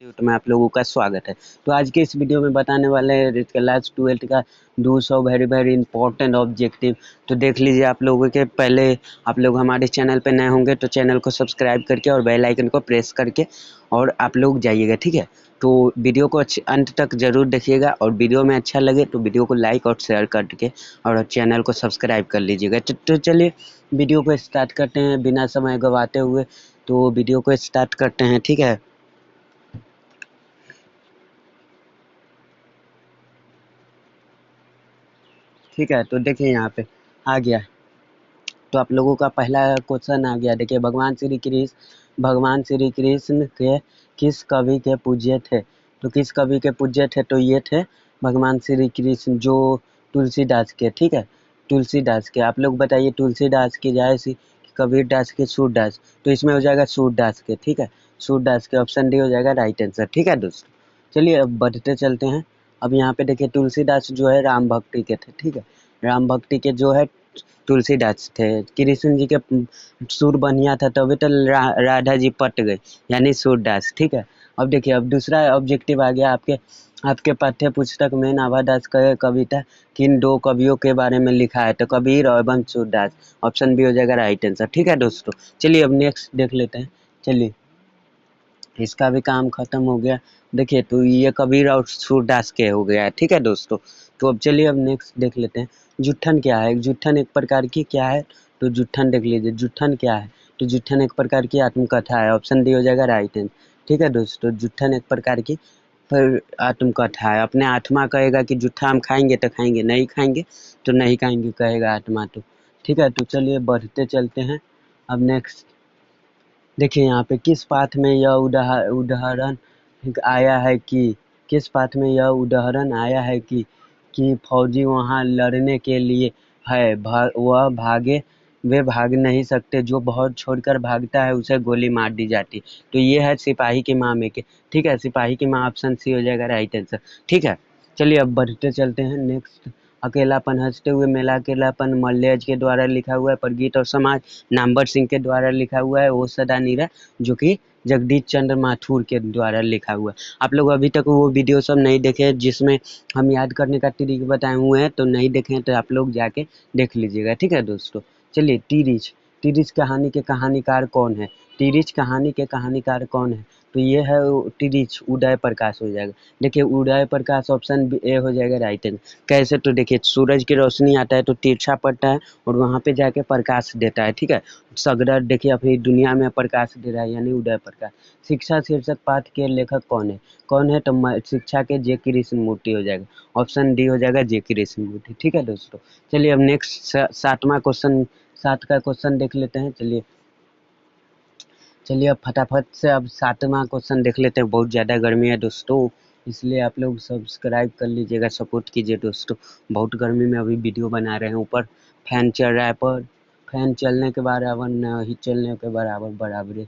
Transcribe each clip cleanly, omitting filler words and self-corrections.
में आप लोगों का स्वागत है। तो आज के इस वीडियो में बताने वाले हैं क्लास 12 का 200 वेरी वेरी इंपॉर्टेंट ऑब्जेक्टिव। तो देख लीजिए आप लोगों के पहले आप लोग हमारे चैनल पे नए होंगे तो चैनल को सब्सक्राइब करके और बेल आइकन को प्रेस करके और आप लोग जाइएगा, ठीक है। तो वीडियो को अंत तक जरूर देखिएगा और वीडियो में अच्छा लगे तो वीडियो को लाइक और शेयर करके और चैनल को सब्सक्राइब कर लीजिएगा। तो चलिए वीडियो को स्टार्ट करते हैं बिना समय गंवाते हुए। तो वीडियो को स्टार्ट करते हैं, ठीक है। ठीक है, तो देखिए यहाँ पे आ गया। तो आप लोगों का पहला क्वेश्चन आ गया। देखिए, भगवान श्री कृष्ण के किस कवि के पूज्य थे? तो किस कवि के पूज्य थे? तो ये थे भगवान श्री कृष्ण, जो तुलसीदास के, ठीक है, तुलसीदास के। आप लोग बताइए तुलसीदास की जाए कबीर दास के, सूरदास? तो इसमें हो जाएगा सूरदास के, ठीक है, सूरदास के। ऑप्शन डी हो जाएगा राइट आंसर, ठीक है दोस्तों। चलिए अब बढ़ते चलते हैं। अब यहाँ पे देखिए तुलसीदास जो है राम भक्ति के थे, ठीक है, राम भक्ति के जो है तुलसीदास थे। कृष्ण जी के सुर बढ़िया था तभी तो राधा जी पट गई, यानी सूरदास, ठीक है। अब देखिए अब दूसरा ऑब्जेक्टिव आ गया आपके आपके पाठ्य पुस्तक में नाभादास का कविता किन दो कवियों के बारे में लिखा है? तो कबीर और एवं सूरदास। ऑप्शन बी हो जाएगा राइट आंसर, ठीक है दोस्तों। चलिए अब नेक्स्ट देख लेते हैं। चलिए इसका भी काम खत्म हो गया। देखिए तो ये कबीर और सूरदास के हो गया है, ठीक है दोस्तों। तो अब चलिए अब नेक्स्ट देख लेते हैं। जुट्ठन क्या है? जुट्ठन एक प्रकार की क्या है? तो जुट्ठन देख लीजिए, जुट्ठन क्या है? तो जुट्ठन एक प्रकार की आत्मकथा है। ऑप्शन डी हो जाएगा राइट आंसर, ठीक है दोस्तों। जुट्ठन एक प्रकार की पर आत्मकथा है। अपने आत्मा कहेगा कि जुट्ठा हम खाएंगे तो खाएंगे, नहीं खाएंगे तो नहीं खाएंगे, कहेगा आत्मा तो, ठीक है। तो चलिए बढ़ते चलते हैं। अब नेक्स्ट देखिए यहाँ पे किस पाठ में यह उदाहरण आया है कि किस पाठ में यह उदाहरण आया है कि फौजी वहाँ लड़ने के लिए है, वह भागे, वे भाग नहीं सकते, जो बहुत छोड़कर भागता है उसे गोली मार दी जाती। तो ये है सिपाही की माँ में के, ठीक है, सिपाही की माँ। ऑप्शन सी हो जाएगा राइट आंसर, ठीक है। चलिए अब बढ़ते चलते हैं नेक्स्ट। अकेलापन हंसते हुए मेला अकेलापन मल्लेज के द्वारा लिखा हुआ है, पर गीत और समाज नामवर सिंह के द्वारा लिखा हुआ है, वो सदा नीरा जो कि जगदीश चंद्र माथुर के द्वारा लिखा हुआ है। आप लोग अभी तक वो वीडियो सब नहीं देखे जिसमें हम याद करने का तरीका बताए हुए हैं, तो नहीं देखे हैं तो आप लोग जाके देख लीजिएगा, ठीक है दोस्तों। चलिए टीरिच कहानी के कहानीकार कौन है? टीरिच कहानी के कहानीकार कौन है? तो ये है टीरिच, उदय प्रकाश हो जाएगा। देखिए उदय प्रकाश ऑप्शन ए हो जाएगा राइट आंसर। कैसे? तो देखिए सूरज की रोशनी आता है तो तिरछा पड़ता है और वहाँ पे जाके प्रकाश देता है, ठीक है। सगरा देखिए अपनी दुनिया में प्रकाश दे रहा है, यानी उदय प्रकाश। शिक्षा शीर्षक पाठ के लेखक कौन है? कौन है? तो शिक्षा के जे कृष्ण मूर्ति हो जाएगा। ऑप्शन डी हो जाएगा जे कृष्ण मूर्ति, ठीक है दोस्तों। चलिए अब नेक्स्ट सातवां क्वेश्चन, सात का क्वेश्चन देख लेते हैं। चलिए अब फटाफट से अब सातवां क्वेश्चन देख लेते हैं। बहुत ज़्यादा गर्मी है दोस्तों, इसलिए आप लोग सब्सक्राइब कर लीजिएगा, सपोर्ट कीजिए दोस्तों। बहुत गर्मी में अभी वीडियो बना रहे हैं, ऊपर फैन चल रहा है, पर फैन चलने के बराबर नहीं चलने के बराबर बराबर है,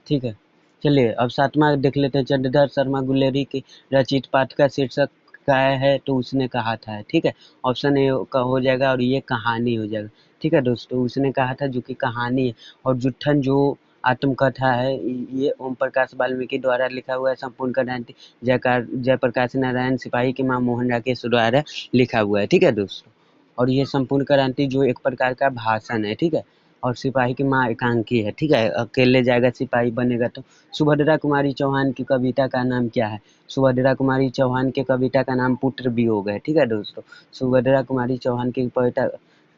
ठीक है। चलिए अब सातवां देख लेते हैं। चंद्रधर शर्मा गुलेरी की रचित पाठ का शीर्षक क्या है? तो उसने कहा था, ठीक है। ऑप्शन ए का हो जाएगा और ये कहानी हो जाएगा, ठीक है दोस्तों। उसने कहा था जो कि कहानी है। और जुट्ठन जो आत्मकथा है, ये ओम प्रकाश वाल्मीकि द्वारा लिखा हुआ है। संपूर्ण क्रांति जयप्रकाश नारायण सिपाही के मां मोहन राकेश द्वारा लिखा हुआ है, ठीक है दोस्तों। और ये संपूर्ण क्रांति जो एक प्रकार का भाषण है, ठीक है। और सिपाही की माँ एकांकी है, ठीक है, अकेले जाएगा सिपाही बनेगा तो। सुभद्रा कुमारी चौहान की कविता का नाम क्या है? सुभद्रा कुमारी चौहान के कविता का नाम पुत्र वियोग है, ठीक है दोस्तों। सुभद्रा कुमारी चौहान की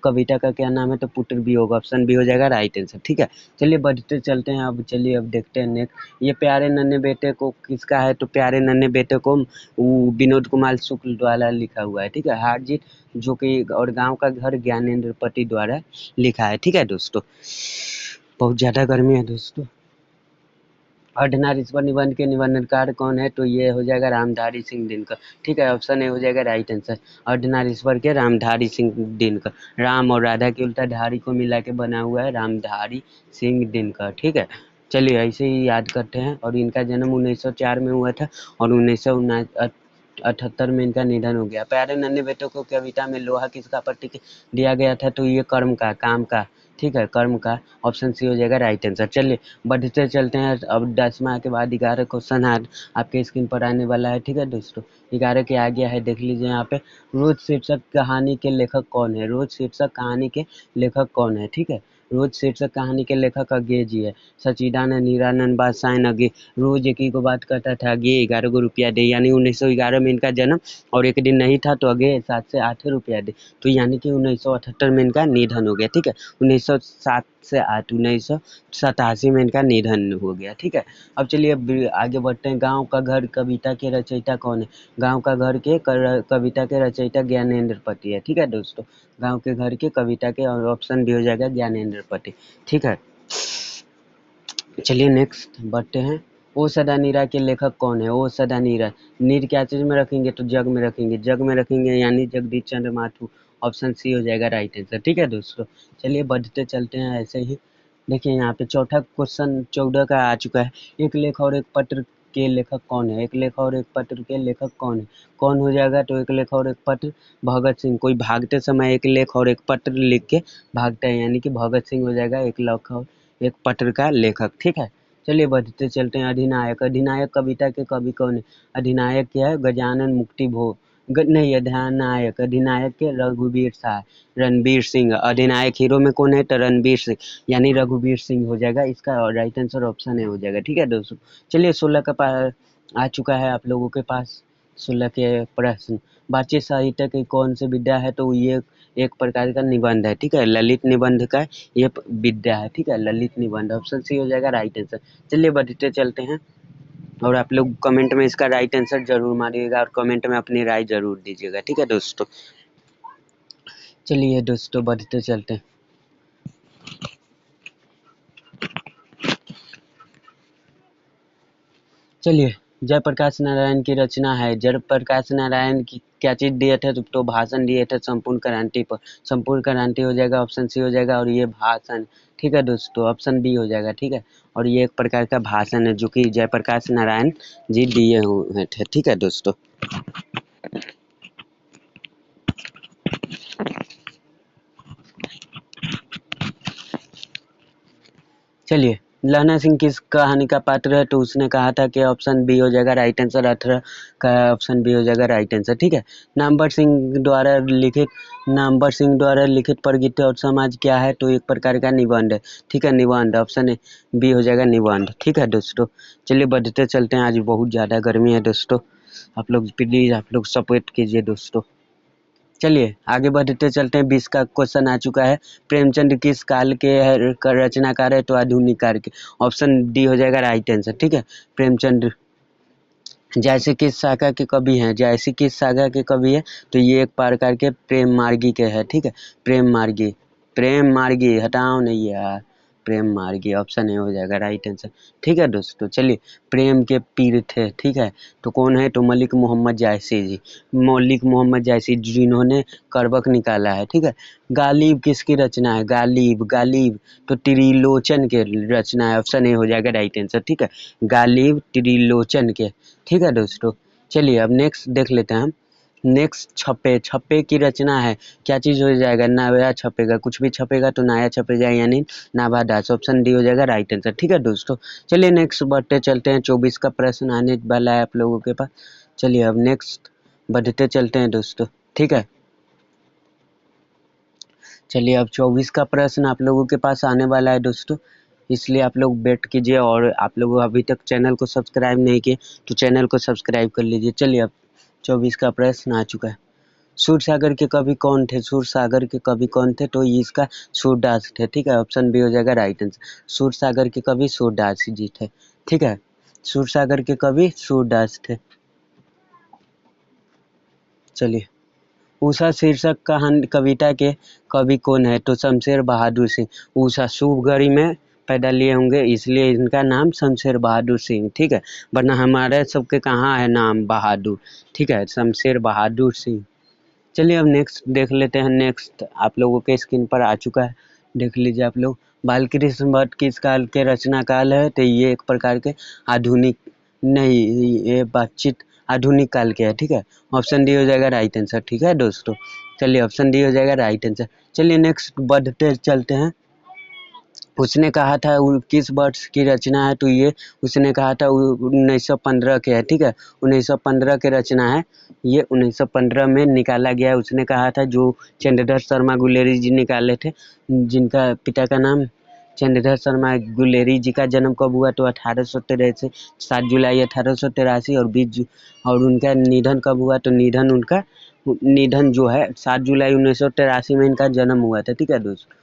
कविता का क्या नाम है? तो पुत्र वियोग। ऑप्शन बी हो जाएगा राइट आंसर, ठीक है। चलिए बढ़ते चलते हैं। अब चलिए अब देखते हैं नेक्स्ट। ये प्यारे नन्हे बेटे को किसका है? तो प्यारे नन्हे बेटे को विनोद कुमार शुक्ल द्वारा लिखा हुआ है, ठीक है। हारजीत जो कि और गांव का घर ज्ञानेंद्र पति द्वारा लिखा है, ठीक है दोस्तों। बहुत ज़्यादा गर्मी है दोस्तों। अर्धनारीश्वर निबंध के निबंधकार कौन है? तो ये हो जाएगा रामधारी सिंह दिनकर, ठीक है। ऑप्शन ए हो जाएगा राइट आंसर। अर्धनारीश्वर के रामधारी सिंह दिनकर, राम और राधा के उल्टा धारी को मिला के बना हुआ है रामधारी सिंह दिनकर, ठीक है। चलिए ऐसे ही याद करते हैं। और इनका जन्म 1904 में हुआ था और 1978 में इनका निधन हो गया। प्यारे नन्हे बेटों को कविता में लोहा किसका प्रतीक दिया गया था? तो ये कर्म का, काम का, ठीक है, कर्म का। ऑप्शन सी हो जाएगा राइट आंसर। चलिए बढ़ते चलते हैं, अब 10वां के बाद 11 क्वेश्चन आपके स्क्रीन पर आने वाला है। ठीक है दोस्तों, 11 के आ गया है, देख लीजिए यहाँ पे। रोज शीर्षक कहानी के लेखक कौन है? रोज शीर्षक कहानी के लेखक कौन है? ठीक है, रोज शीर्षक कहानी के लेखक अज्ञे जी है। सचिदानंद हीरानंद बादशाह अज्ञे रोज एक ही को बात करता था, अज्ञे 11 को रुपया दे, यानी 1911 में इनका जन्म और एक दिन नहीं था तो अज्ञे 7 से 8 रुपया दे, तो यानी कि 1978 में इनका निधन हो गया। ठीक है, 1907 से 8, 1987 में इनका निधन हो गया। ठीक है, अब चलिए अब आगे बढ़ते हैं। गाँव का घर कविता के रचयिता कौन है? गाँव का घर के कविता के रचयिता ज्ञानेंद्र पति है। ठीक है दोस्तों, गाँव के घर के कविता के, और ऑप्शन भी हो जाएगा ज्ञानेंद्र पति। ठीक है, चलिए नेक्स्ट बढ़ते हैं। ओ सदा नीरा के लेखक कौन है? ओ सदा नीरा, नीर क्या चीज में रखेंगे? तो जग में रखेंगे, जग में रखेंगे यानी जगदीश चंद्र माथुर। ऑप्शन सी हो जाएगा राइट आंसर। ठीक है दोस्तों, चलिए बढ़ते चलते हैं ऐसे ही। देखिए यहाँ पे चौथा क्वेश्चन 14 का आ चुका है। एक लेख और एक पत्र के लेखक कौन है? एक लेख और एक पत्र के लेखक कौन है? कौन हो जाएगा? तो एक लेख और एक पत्र, भगत सिंह। कोई भागते समय एक लेख और एक पत्र लिख के भागता है, यानी कि भगत सिंह हो जाएगा एक लेख और एक पत्र का लेखक। ठीक है, चलिए बढ़ते चलते हैं। अधिनायक, अधिनायक कविता के कवि कौन है? अधिनायक क्या है? गजानन मुक्ति भोग, नहीं, अधिनायक, अधिनायक के रघुवीर शाह, रणवीर सिंह। अधिनायक हीरो में कौन है? तो रणवीर सिंह, यानी रघुवीर सिंह हो जाएगा इसका, और राइट आंसर ऑप्शन ए हो जाएगा। ठीक है दोस्तों, चलिए 16 का आ चुका है आप लोगों के पास। 16 के प्रश्न, बातचीत साहित्य की कौन सी विद्या है? तो ये एक प्रकार का निबंध है। ठीक है, ललित निबंध का ये विद्या है। ठीक है, ललित निबंध, ऑप्शन सी हो जाएगा राइट आंसर। चलिए बढ़ते चलते हैं, और आप लोग कमेंट में इसका राइट आंसर जरूर मारिएगा, और कमेंट में अपनी राय जरूर दीजिएगा। ठीक है दोस्तों, चलिए दोस्तों बढ़ते चलते हैं। चलिए, जयप्रकाश नारायण की रचना है। जयप्रकाश नारायण की क्या चीज दिए थे? तो भाषण दिए थे संपूर्ण क्रांति पर। संपूर्ण क्रांति हो जाएगा, ऑप्शन सी हो जाएगा, और ये भाषण। ठीक है दोस्तों, ऑप्शन बी हो जाएगा। ठीक है, और ये एक प्रकार का भाषण है जो कि जयप्रकाश नारायण जी दिए हुए थे। ठीक है दोस्तों, चलिए, लहना सिंह किस कहानी का पात्र है? तो उसने कहा था कि ऑप्शन बी हो जाएगा राइट आंसर, 18 का ऑप्शन बी हो जाएगा राइट आंसर। ठीक है, नामवर सिंह द्वारा लिखित प्रगति और समाज क्या है? तो एक प्रकार का निबंध है। ठीक है, निबंध, ऑप्शन बी हो जाएगा निबंध। ठीक है दोस्तों, चलिए बढ़ते चलते हैं। आज बहुत ज़्यादा गर्मी है दोस्तों, आप लोग प्लीज़ आप लोग सपोर्ट कीजिए दोस्तों। चलिए आगे बढ़ते चलते हैं। 20 का क्वेश्चन आ चुका है। प्रेमचंद किस काल के रचनाकार है? तो आधुनिक काल के, ऑप्शन डी हो जाएगा राइट आंसर। ठीक है, प्रेमचंद जैसे किस सागा के कवि हैं? जैसे किस सागा के कवि है? तो ये एक प्रकार के प्रेम मार्गी के हैं। ठीक है, प्रेम मार्गी, प्रेम मार्गी, हटाओ नहीं यार, प्रेम मार्गी, ऑप्शन ए हो जाएगा राइट आंसर। ठीक है दोस्तों, चलिए प्रेम के पीर थे। ठीक है, तो कौन है? तो मलिक मोहम्मद जायसी जी, मलिक मोहम्मद जायसी जिन्होंने करबक निकाला है। ठीक है, गालिब किसकी रचना है? गालिब, गालिब तो त्रिलोचन के रचना है, ऑप्शन ए हो जाएगा राइट आंसर। ठीक है, गालिब त्रिलोचन के। ठीक है दोस्तों, चलिए अब नेक्स्ट देख लेते हैं हम। नेक्स्ट छप्पे, छप्पे की रचना है, क्या चीज़ हो जाएगा? नया छपेगा, कुछ भी छपेगा तो नया छपेगा, यानी नाभादास, ऑप्शन डी हो जाएगा राइट आंसर। ठीक है दोस्तों, चलिए नेक्स्ट बढ़ते चलते हैं। 24 का प्रश्न आने वाला है आप लोगों के पास। चलिए अब नेक्स्ट बढ़ते चलते हैं दोस्तों। ठीक है, चलिए अब 24 का प्रश्न आप लोगों के पास आने वाला है दोस्तों, इसलिए आप लोग वेट कीजिए, और आप लोग अभी तक चैनल को सब्सक्राइब नहीं किए तो चैनल को सब्सक्राइब कर लीजिए। चलिए अब 24 का प्रश्न आ चुका है। सूरसागर के कवि कौन थे? सूरसागर के कवि कौन थे? तो इसका सूरदास थे। ठीक है, ऑप्शन बी हो जाएगा राइट आंसर। सूरसागर के कवि सूरदास जी थे। ठीक है, सूरसागर के कवि सूरदास थे। चलिए, उषा शीर्षक कविता के कवि कौन है? तो शमशेर बहादुर सिंह। उषा शुभ घड़ी में पैदा लिए होंगे, इसलिए इनका नाम शमशेर बहादुर सिंह। ठीक है, वरना हमारे सबके कहाँ है नाम बहादुर। ठीक है, शमशेर बहादुर सिंह। चलिए अब नेक्स्ट देख लेते हैं। नेक्स्ट आप लोगों के स्क्रीन पर आ चुका है, देख लीजिए आप लोग। बालकृष्ण भट्ट किस काल के रचना काल है? तो ये एक प्रकार के आधुनिक, नहीं, ये बातचीत आधुनिक काल के है। ठीक है, ऑप्शन डी हो जाएगा राइट आंसर। ठीक है दोस्तों, चलिए ऑप्शन डी हो जाएगा राइट आंसर। चलिए नेक्स्ट बढ़ते चलते हैं। उसने कहा था किस वर्ष की रचना है, तो ये उसने कहा था 1915 के है, ठीक है, 1915 के रचना है, ये 1915 में निकाला गया है। उसने कहा था जो चंद्रधर शर्मा गुलेरी जी निकाले थे, जिनका पिता का नाम चंद्रधर शर्मा गुलेरी जी का जन्म कब हुआ, तो 1883 7 जुलाई 1883, और और उनका निधन कब हुआ, तो निधन जो है 7 जुलाई 1983 में इनका जन्म हुआ था, ठीक है दोस्तों।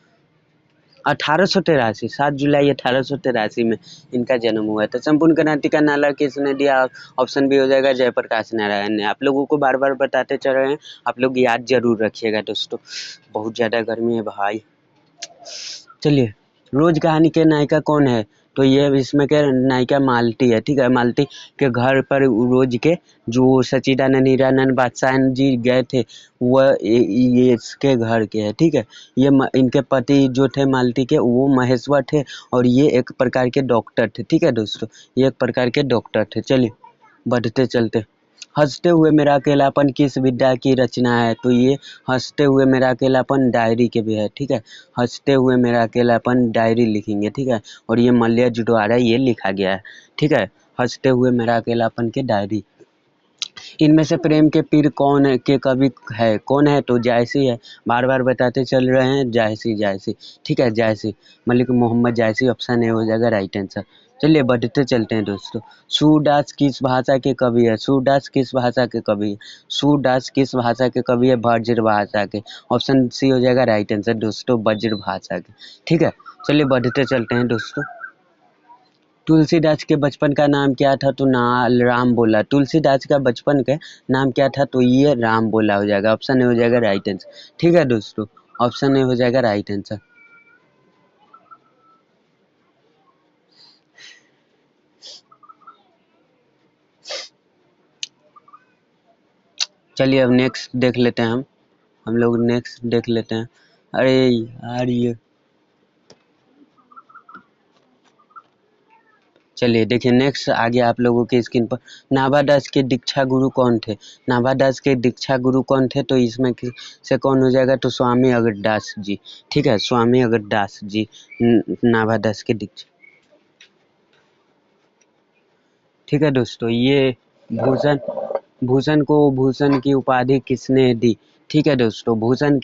1883 7 जुलाई 1883 में इनका जन्म हुआ था। संपूर्ण क्रांति का नारा किसने दिया? ऑप्शन बी हो जाएगा जयप्रकाश नारायण ने। आप लोगों को बार बार बताते चल रहे हैं, आप लोग याद जरूर रखिएगा दोस्तों। बहुत ज़्यादा गर्मी है भाई। चलिए, रोज कहानी के नायिका कौन है, तो ये इसमें क्या नायिका मालती है, ठीक है। मालती के घर पर रोज के जो सच्चिदानंद हीरानंद बादशाह जी गए थे, वह ये इसके घर के है, ठीक है। ये इनके पति जो थे मालती के, वो महेश्वर थे, और ये एक प्रकार के डॉक्टर थे, ठीक है दोस्तों, ये एक प्रकार के डॉक्टर थे। चलिए बढ़ते चलते। हंसते हुए मेरा अकेलापन किस विधा की रचना है, तो ये हंसते हुए मेरा अकेलापन डायरी के भी है, ठीक है। हंसते हुए मेरा अकेलापन डायरी लिखेंगे, ठीक है, और ये मलयाज द्वारा ये लिखा गया है, ठीक है। हंसते हुए मेरा अकेलापन के डायरी। इनमें से प्रेम के पीर कौन है के कवि है, कौन है, तो जायसी है। बार बार बताते चल रहे हैं, जायसी, ठीक है, जायसी, मलिक मोहम्मद जायसी, ऑप्शन ए हो जाएगा राइट आंसर। चलिए बढ़ते चलते हैं दोस्तों। सूरदास किस भाषा के कवि है? सूरदास किस भाषा के कवि है? सूरदास किस भाषा के कवि है? ब्रज भाषा के। ऑप्शन सी हो जाएगा राइट आंसर दोस्तों, ब्रज भाषा के, ठीक है। चलिए बढ़ते चलते हैं दोस्तों। तुलसीदास के बचपन का नाम क्या था, तो राम बोला। तुलसीदास का बचपन का नाम क्या था, तो ये राम बोला हो जाएगा। ऑप्शन ए हो जाएगा राइट आंसर, ठीक है दोस्तों, ऑप्शन ए हो जाएगा राइट आंसर। चलिए अब नेक्स्ट देख लेते हैं हम लोग नेक्स्ट देख लेते हैं। अरे यार ये, चलिए देखिए नेक्स्ट आ गया आप लोगों के स्क्रीन पर। नाभादास के दीक्षा गुरु कौन थे? नाभादास के दीक्षा गुरु कौन थे, तो इसमें से कौन हो जाएगा, तो स्वामी अगरदास जी, ठीक है, स्वामी अगरदास जी नाभादास के दीक्षा, ठीक है दोस्तों। ये भूषण भूषण को भूषण की उपाधि किसने दी, ठीक है दोस्तों, भूषण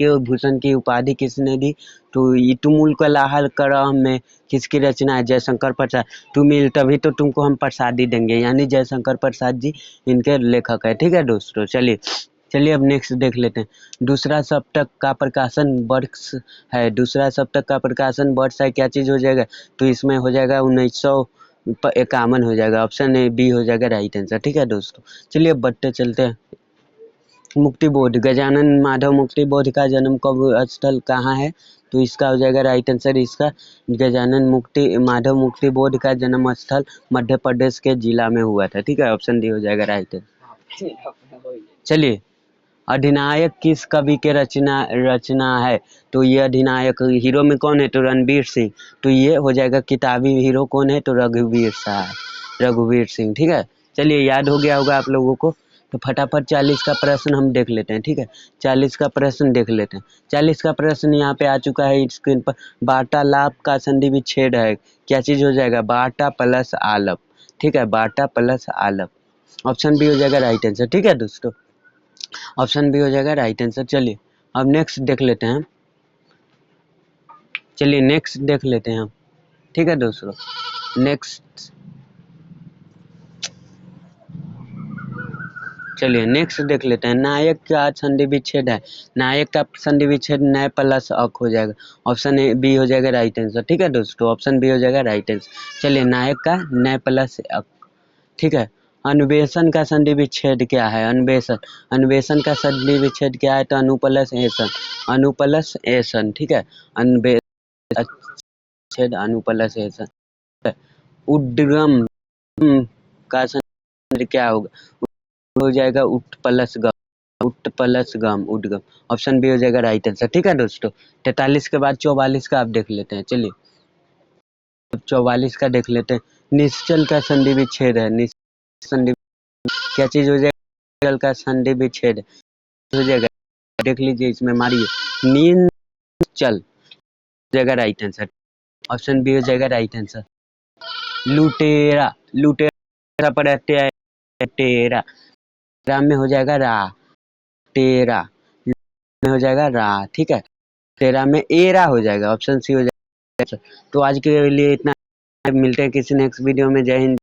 की उपाधि किसने दी, तो ये तुमुल कलाहल करह में किसकी रचना है? जयशंकर प्रसाद। तुमिल तभी तो तुमको हम प्रसादी देंगे, यानी जयशंकर प्रसाद जी इनके लेखक है, ठीक है दोस्तों। चलिए अब नेक्स्ट देख लेते हैं। दूसरा सप्तक का प्रकाशन वर्ष है, दूसरा सप्तक का प्रकाशन वर्ष है, क्या चीज़ हो जाएगा, तो इसमें हो जाएगा 1951 हो जाएगा। ऑप्शन ए बी हो जाएगा राइट आंसर, ठीक है दोस्तों। चलिए बढ़ते चलते हैं। मुक्तिबोध, गजानन माधव मुक्तिबोध का जन्म कब स्थल कहाँ है, तो इसका हो जाएगा राइट आंसर। इसका गजानन माधव मुक्तिबोध का जन्म स्थल मध्य प्रदेश के जिला में हुआ था, ठीक है, ऑप्शन डी हो जाएगा राइट आंसर। चलिए, अधिनायक किस कवि के रचना है, तो ये अधिनायक हीरो में कौन है, तो रणवीर सिंह। तो ये हो जाएगा किताबी हीरो कौन है, तो रघुवीर सिंह, ठीक है। चलिए याद हो गया होगा आप लोगों को, तो फटाफट 40 का प्रश्न हम देख लेते हैं, ठीक है। 40 का प्रश्न देख लेते हैं। 40 का प्रश्न यहाँ पे आ चुका है स्क्रीन पर। वार्तालाप का संधि विच्छेद है, क्या चीज़ हो जाएगा, वार्ता प्लस आलाप, ठीक है, वार्ता प्लस आलाप। ऑप्शन बी हो जाएगा राइट आंसर, ठीक है दोस्तों, ऑप्शन बी हो जाएगा राइट आंसर। चलिए अब नेक्स्ट देख लेते हैं। चलिए नेक्स्ट देख लेते हैं हम, ठीक है दोस्तों। नेक्स्ट चलिए नेक्स्ट देख लेते हैं। नायक का संधि विच्छेद है, नायक का संधि विच्छेद नय प्लस अक हो जाएगा। ऑप्शन ए बी हो जाएगा राइट आंसर, ठीक है दोस्तों, ऑप्शन बी हो जाएगा राइट आंसर। चलिए नायक का नय प्लस अक, ठीक है। अन्वेषण का संधि विच्छेद क्या है, अन्वेषण का संधि विच्छेद क्या है, तो अनुप्लस एसन, ठीक है, छेद अनुप्लस एसन। उद्गम का संधि क्या होगा, हो जाएगा उद्गम, ऑप्शन बी हो जाएगा राइट आंसर, ठीक है दोस्तों। 43 के बाद 44 का आप देख लेते हैं। चलिए 44 का देख लेते हैं। निश्चल का संधि विच्छेद है, संधि क्या चीज हो जाएगा, का संधि विच्छेद हो जाएगा, देख लीजिए इसमें मारिए, नींद चल हो जाएगा राइट आंसर, ऑप्शन बी हो जाएगा राइट आंसर। लुटेरा, लुटेरा पर टेरा, रा में हो जाएगा रा, टेरा में हो जाएगा रा, ठीक है। तेरा में एरा हो जाएगा, ऑप्शन सी हो जाएगा। तो आज के लिए इतना, मिलते हैं किसी नेक्स्ट वीडियो में। जय हिंद।